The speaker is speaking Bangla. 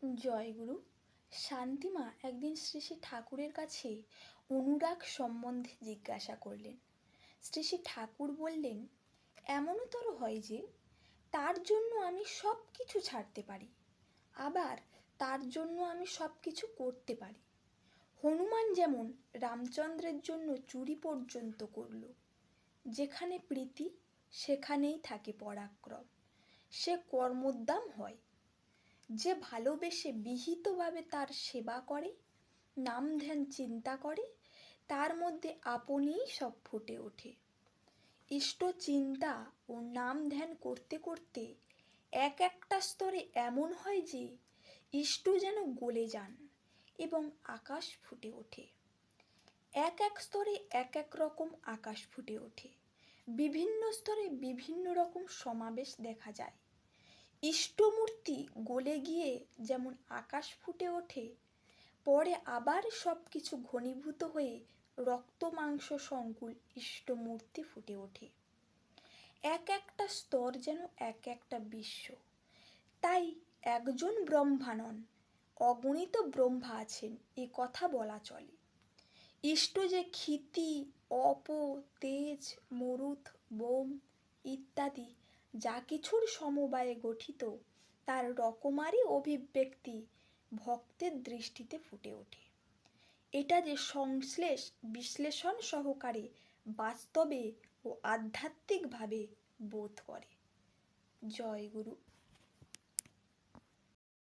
জয়গুরু। শান্তিমা একদিন শ্রী শ্রী ঠাকুরের কাছে অনুরাগ সম্বন্ধে জিজ্ঞাসা করলেন। শ্রী শ্রী ঠাকুর বললেন, এমনও তর হয় যে তার জন্য আমি সব কিছু ছাড়তে পারি, আবার তার জন্য আমি সব কিছু করতে পারি। হনুমান যেমন রামচন্দ্রের জন্য চুরি পর্যন্ত করল। যেখানে প্রীতি সেখানেই থাকে পরাক্রম, সে কর্মোদ্যম হয়। যে ভালোবেসে বিহিতভাবে তার সেবা করে, নাম ধ্যান চিন্তা করে, তার মধ্যে আপনিই সব ফুটে ওঠে। ইষ্ট চিন্তা ও নাম ধ্যান করতে করতে এক একটা স্তরে এমন হয় যে ইষ্ট যেন গলে যান এবং আকাশ ফুটে ওঠে। এক এক স্তরে এক এক রকম আকাশ ফুটে ওঠে, বিভিন্ন স্তরে বিভিন্ন রকম সমাবেশ দেখা যায়। ইষ্টমূর্তি গলে গিয়ে যেমন আকাশ ফুটে ওঠে, পরে আবার সব কিছু ঘনীভূত হয়ে রক্ত মাংস সংকুল ইষ্টমূর্তি ফুটে ওঠে। এক একটা স্তর যেন এক একটা বিশ্ব। তাই একজন ব্রহ্মা নন, অগণিত ব্রহ্মা আছেন এ কথা বলা চলে। ইষ্ট যে ক্ষিতি, অপ, তেজ, মরুত, বোম ইত্যাদি যা কিছুর সমবায়ে গঠিত, তার রকমারি অভিব্যক্তি ভক্তের দৃষ্টিতে ফুটে ওঠে। এটা যে সংশ্লেষ বিশ্লেষণ সহকারে বাস্তবে ও আধ্যাত্মিকভাবে বোধ করে। জয় গুরু।